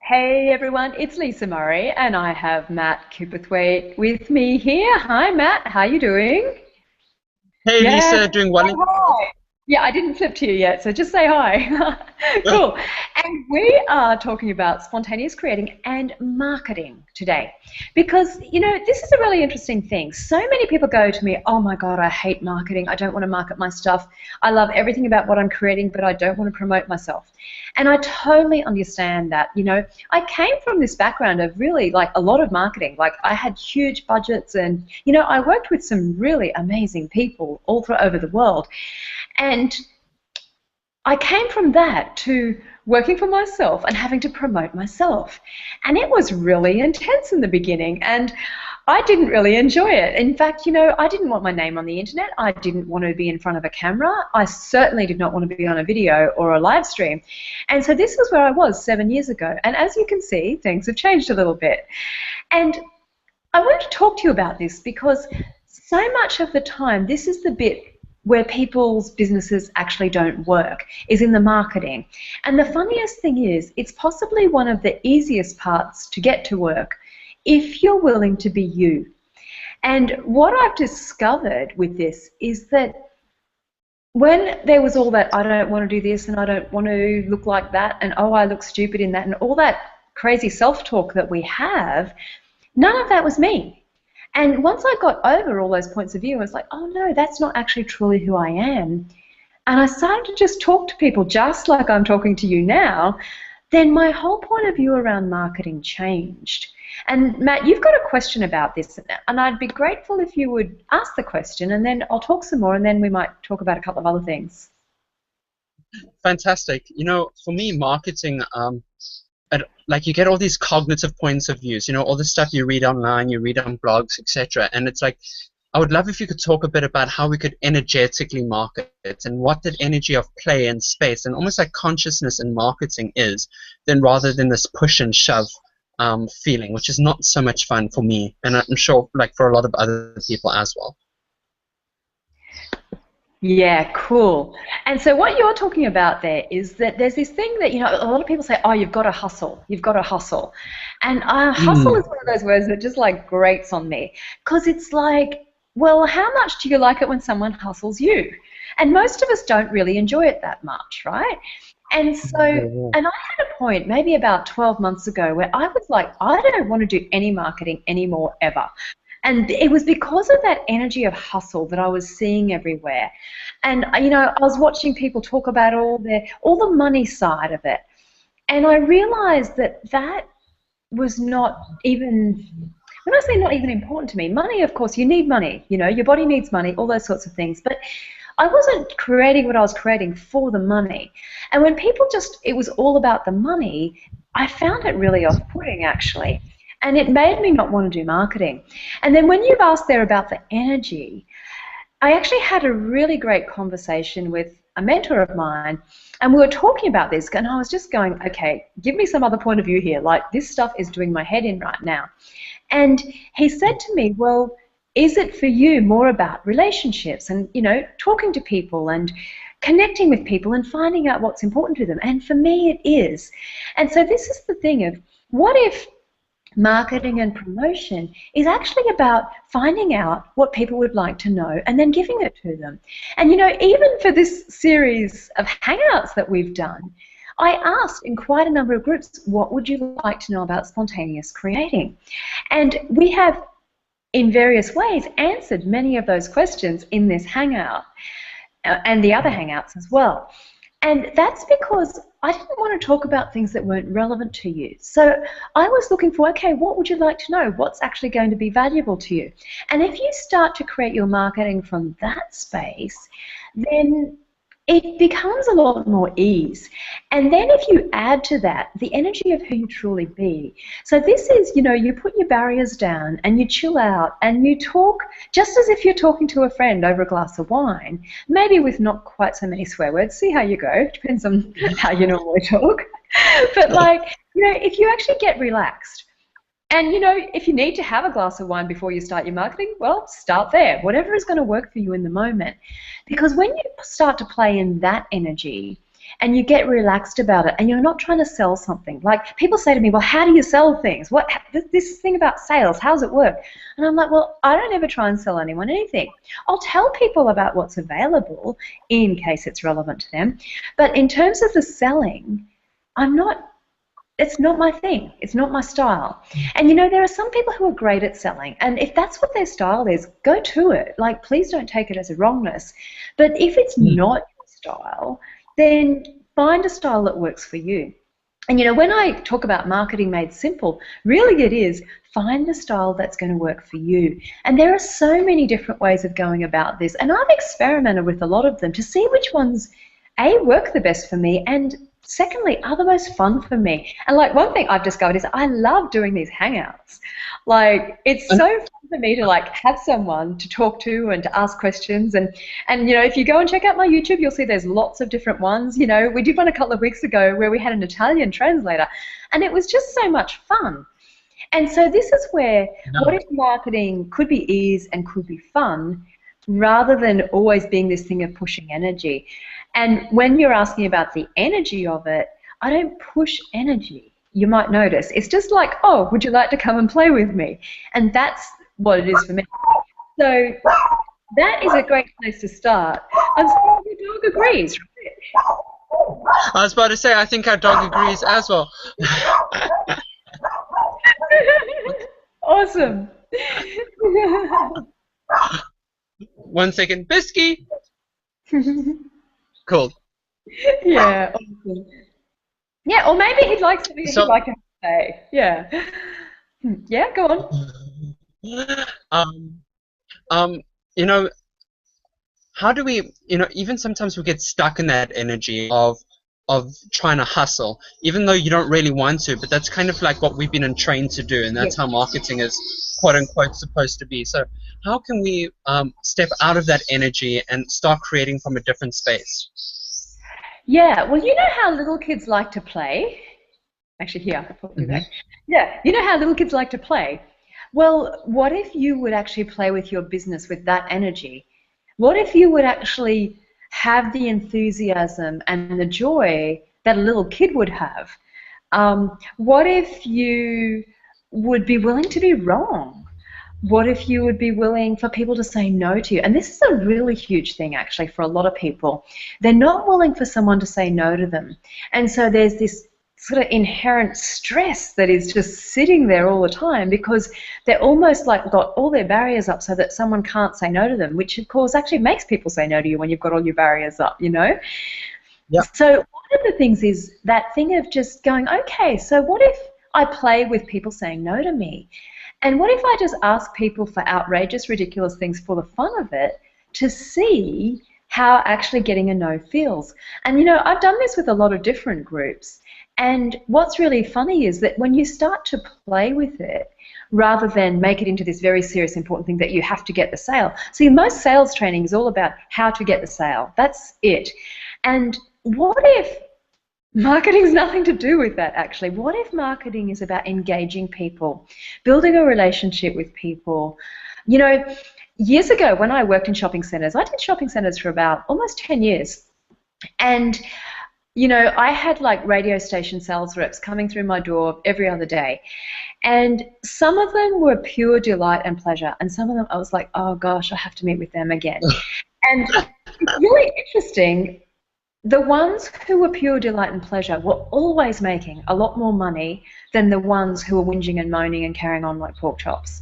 Hey everyone, it's Lisa Murray and I have Matt Cooperthwaite with me here. Hi Matt, how you doing? Hey Yeah, Lisa, just doing well say in yourself? hi. Yeah, I didn't flip to you yet, so just say hi. Cool. And we are talking about spontaneous creating and marketing today. Because, this is a really interesting thing. So many people go to me, oh my God, I hate marketing. I don't want to market my stuff. I love everything about what I'm creating, but I don't want to promote myself. And I totally understand that. I came from this background of really like a lot of marketing. Like I had huge budgets and, I worked with some really amazing people all over the world. And I came from that to working for myself and having to promote myself. And it was really intense in the beginning. And I didn't really enjoy it. In fact, I didn't want my name on the internet. I didn't want to be in front of a camera. I certainly did not want to be on a video or a live stream. And so this was where I was 7 years ago. And as you can see, things have changed a little bit. And I wanted to talk to you about this because so much of the time, this is the bit where people's businesses actually don't work, is in the marketing. And the funniest thing is, it's possibly one of the easiest parts to get to work if you're willing to be you. And what I've discovered with this is that when there was all that, I don't want to do this and I don't want to look like that and oh, I look stupid in that and all that crazy self-talk that we have, none of that was me. And once I got over all those points of view, I was like, oh no, that's not actually truly who I am. And I started to just talk to people just like I'm talking to you now, then my whole point of view around marketing changed. And Matt, you've got a question about this, and I'd be grateful if you would ask the question, and then I'll talk some more, and then we might talk about a couple of other things. Fantastic. For me, marketing, like you get all these cognitive points of views, all the stuff you read online, you read on blogs, etc. And it's like, I would love if you could talk a bit about how we could energetically market it and what that energy of play and space and almost like consciousness in marketing is, then rather than this push and shove feeling, which is not so much fun for me, and I'm sure like for a lot of other people as well. Yeah, cool. And so what you're talking about there is that there's this thing that, a lot of people say, oh, you've got to hustle. You've got to hustle. And hustle Mm. is one of those words that just like grates on me because it's like, well, how much do you like it when someone hustles you? And most of us don't really enjoy it that much, right? And so, Yeah. and I had a point maybe about 12 months ago where I was like, I don't want to do any marketing anymore ever. And it was because of that energy of hustle that I was seeing everywhere. And I was watching people talk about all the money side of it. And I realized that that was not even, when I say not even important to me, money, of course, you need money, your body needs money, all those sorts of things. But I wasn't creating what I was creating for the money. And when people it was all about the money, I found it really off-putting actually. And it made me not want to do marketing. And then when you've asked there about the energy, I actually had a really great conversation with a mentor of mine, and we were talking about this, and I was just going, okay, give me some other point of view here. Like, this stuff is doing my head in right now. And he said to me, well, is it for you more about relationships and, talking to people and connecting with people and finding out what's important to them? And for me, it is. And so this is the thing of, what if marketing and promotion is actually about finding out what people would like to know and then giving it to them. And even for this series of hangouts that we've done, I asked in quite a number of groups, what would you like to know about spontaneous creating? And we have, in various ways, answered many of those questions in this hangout and the other hangouts as well. And that's because I didn't want to talk about things that weren't relevant to you. So I was looking for, okay, what would you like to know? What's actually going to be valuable to you? And if you start to create your marketing from that space, then it becomes a lot more ease. And then if you add to that the energy of who you truly be. So this is, you put your barriers down and you chill out and you talk just as if you're talking to a friend over a glass of wine, maybe with not quite so many swear words. See how you go. Depends on how you normally talk. But like, if you actually get relaxed, and, if you need to have a glass of wine before you start your marketing, well, start there. Whatever is going to work for you in the moment. Because when you start to play in that energy, and you get relaxed about it, and you're not trying to sell something. Like, people say to me, well, how do you sell things? This thing about sales, how does it work? And I'm like, well, I don't ever try and sell anyone anything. I'll tell people about what's available in case it's relevant to them. But in terms of the selling, it's not my thing. It's not my style. And, you know, there are some people who are great at selling, and if that's what their style is, go to it. Like, please don't take it as a wrongness. But if it's not your style, then find a style that works for you. And, you know, when I talk about marketing made simple, really it is find the style that's going to work for you. And there are so many different ways of going about this, and I've experimented with a lot of them to see which ones, A, work the best for me, and secondly, are the most fun for me. And like, one thing I've discovered is I love doing these hangouts. Like, it's so fun for me to like have someone to talk to and to ask questions. And you know, if you go and check out my YouTube, you'll see there's lots of different ones. You know, we did one a couple of weeks ago where we had an Italian translator, and it was just so much fun. And so this is where, what if marketing could be ease and could be fun, rather than always being this thing of pushing energy. And when you're asking about the energy of it, I don't push energy. You might notice. It's just like, oh, would you like to come and play with me? And that's what it is for me. So that is a great place to start. I'm sorry, your dog agrees, right? I was about to say, I think our dog agrees as well. Awesome. 1 second. Bisky! Cool. Yeah, awesome. Yeah, or maybe he'd like something that he'd like to say. Yeah. Yeah, go on. You know, how do we, you know, even sometimes we get stuck in that energy of trying to hustle, even though you don't really want to, but that's kind of like what we've been trained to do, and that's how marketing is, quote unquote, supposed to be. So how can we step out of that energy and start creating from a different space? Yeah, well, you know how little kids like to play? Actually, here, I could put you back. Yeah, you know how little kids like to play? Well, what if you would actually play with your business with that energy? What if you would actually have the enthusiasm and the joy that a little kid would have? What if you would be willing to be wrong? What if you would be willing for people to say no to you? And this is a really huge thing, actually, for a lot of people. They're not willing for someone to say no to them. And so there's this sort of inherent stress that is just sitting there all the time, because they're almost like got all their barriers up so that someone can't say no to them, which of course actually makes people say no to you when you've got all your barriers up, you know? Yeah. So one of the things is that thing of just going, okay, so what if I play with people saying no to me? And what if I just ask people for outrageous, ridiculous things for the fun of it, to see how actually getting a no feels? And, you know, I've done this with a lot of different groups. And what's really funny is that when you start to play with it, rather than make it into this very serious, important thing that you have to get the sale. See, most sales training is all about how to get the sale. That's it. And what if marketing's nothing to do with that, actually? What if marketing is about engaging people, building a relationship with people? You know, years ago when I worked in shopping centres, I did shopping centres for about almost 10 years. And, you know, I had like radio station sales reps coming through my door every other day. And some of them were pure delight and pleasure. And some of them I was like, oh gosh, I have to meet with them again. And it's really interesting. The ones who were pure delight and pleasure were always making a lot more money than the ones who were whinging and moaning and carrying on like pork chops.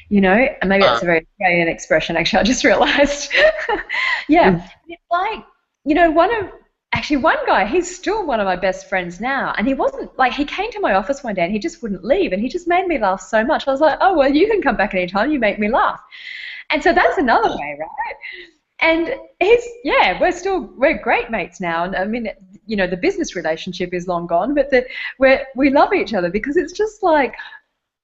You know, and maybe that's a very Australian expression, actually, I just realised. Yeah, it's like, you know, one guy, he's still one of my best friends now, and he wasn't, like, he came to my office one day and he just wouldn't leave, and he just made me laugh so much. I was like, oh, well, you can come back anytime, you make me laugh. And so that's another way, right? And we're great mates now. And I mean, you know, the business relationship is long gone, but we love each other, because it's just like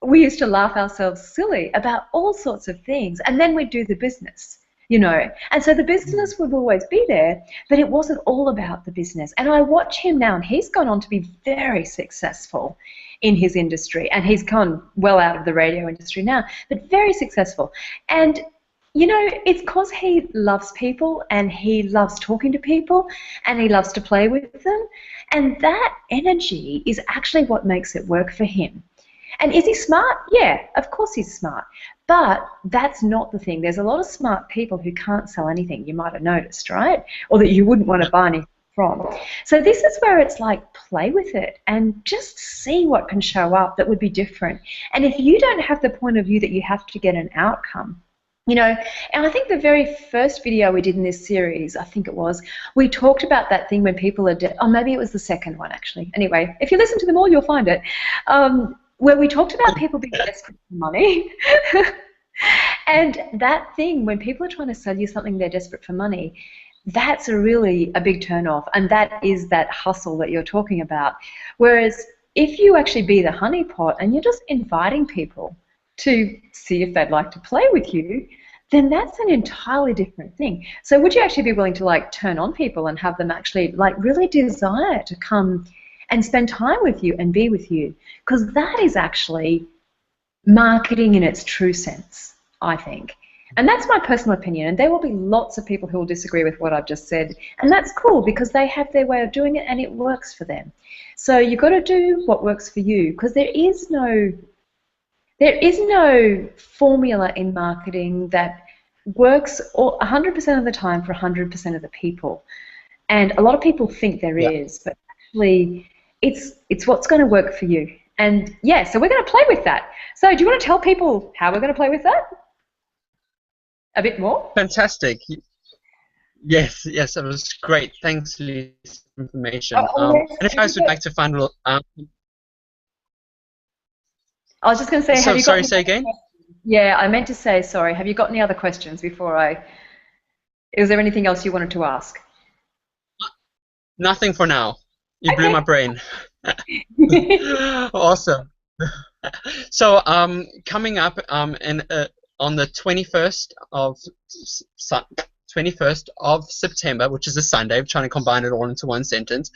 we used to laugh ourselves silly about all sorts of things, and then we'd do the business, you know. And so the business would always be there, but it wasn't all about the business. And I watch him now, and he's gone on to be very successful in his industry, and he's gone well out of the radio industry now, but very successful. And You know, it's because he loves people and he loves talking to people and he loves to play with them. And that energy is actually what makes it work for him. And is he smart? Yeah, of course he's smart. But that's not the thing. There's a lot of smart people who can't sell anything, you might have noticed, right? Or that you wouldn't want to buy anything from. So this is where it's like, play with it and just see what can show up that would be different. And if you don't have the point of view that you have to get an outcome, you know, and I think the very first video we did in this series, I think it was, we talked about that thing when people are, oh, maybe it was the second one actually. Anyway, if you listen to them all, you'll find it. Where we talked about people being desperate for money. And that thing, when people are trying to sell you something they're desperate for money, that's a big turn off, and that is that hustle that you're talking about. Whereas if you actually be the honeypot and you're just inviting people to see if they'd like to play with you, then that's an entirely different thing. So would you actually be willing to like turn on people and have them actually like really desire to come and spend time with you and be with you? Because that is actually marketing in its true sense, I think. And that's my personal opinion, and there will be lots of people who will disagree with what I've just said, and that's cool because they have their way of doing it and it works for them. So you've got to do what works for you, because there is no formula in marketing that works 100% of the time for 100% of the people. And a lot of people think there is, but actually it's what's going to work for you. And yeah, so we're going to play with that. So do you want to tell people how we're going to play with that a bit more? Fantastic. Yes, that was great. Thanks, Lisa, for information. Yes. And if you guys would like to find I was just going to say, have you got say again? Yeah, I meant to say, sorry, have you got any other questions before is there anything else you wanted to ask? Nothing for now. You blew my brain. Awesome. So coming up on the 21st of September, which is a Sunday, I'm trying to combine it all into one sentence,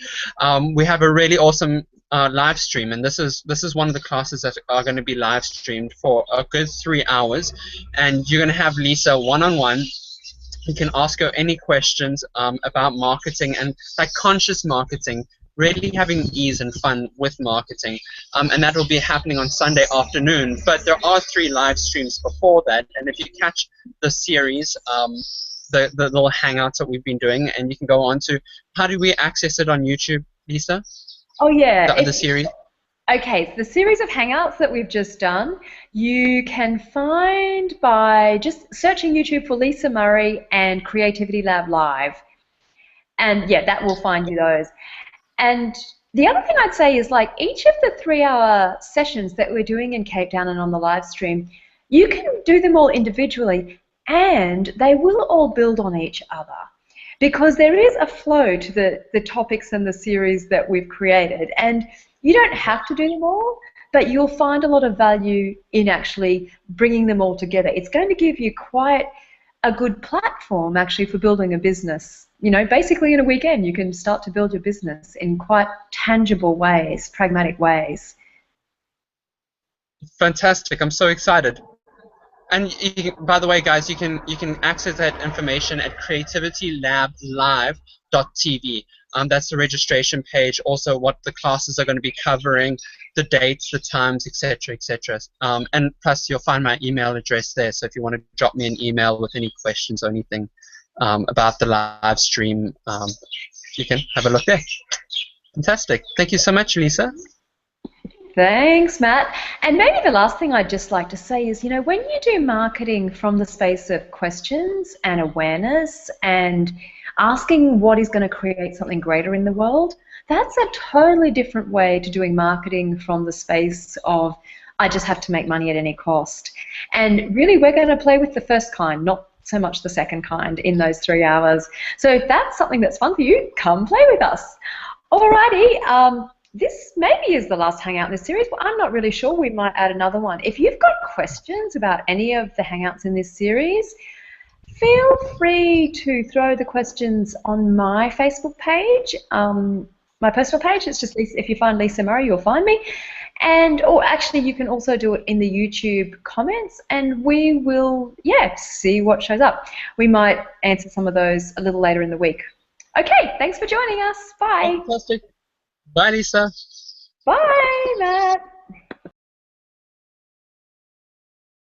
we have a really awesome live stream, and this is one of the classes that are going to be live streamed for a good 3 hours, and you're going to have Lisa one-on-one. You can ask her any questions about marketing and like conscious marketing, really having ease and fun with marketing, and that will be happening on Sunday afternoon. But there are 3 live streams before that, and if you catch the series, the little hangouts that we've been doing, and you can go on to, how do we access it on YouTube, Lisa? Oh yeah, the series. Okay, so the series of hangouts that we've just done, you can find by just searching YouTube for Lisa Murray and Creativity Lab Live, and yeah, that will find you those. And the other thing I'd say is, like, each of the 3-hour sessions that we're doing in Cape Town and on the live stream, you can do them all individually, and they will all build on each other, because there is a flow to the topics and the series that we've created, and you don't have to do them all, but you'll find a lot of value in actually bringing them all together. It's going to give you quite a good platform actually for building a business. You know, basically in a weekend you can start to build your business in quite tangible ways, pragmatic ways. Fantastic. I'm so excited. And by the way, guys, you can access that information at creativitylablive.tv. That's the registration page. Also, what the classes are going to be covering, the dates, the times, etc., etc. And plus, you'll find my email address there. So if you want to drop me an email with any questions or anything about the live stream, you can have a look there. Fantastic. Thank you so much, Lisa. Thanks, Matt. And maybe the last thing I'd just like to say is, you know, when you do marketing from the space of questions and awareness and asking what is going to create something greater in the world, that's a totally different way to doing marketing from the space of, I just have to make money at any cost. And really, we're going to play with the first kind, not so much the second kind in those 3 hours. So if that's something that's fun for you, come play with us. Alrighty. This maybe is the last hangout in this series, but I'm not really sure. We might add another one. If you've got questions about any of the hangouts in this series, feel free to throw the questions on my Facebook page, my personal page. It's just Lisa. If you find Lisa Murray, you'll find me. And or actually you can also do it in the YouTube comments, and we will, yeah, see what shows up. We might answer some of those a little later in the week. Okay, thanks for joining us. Bye. Fantastic. Bye, Lisa. Bye, Matt.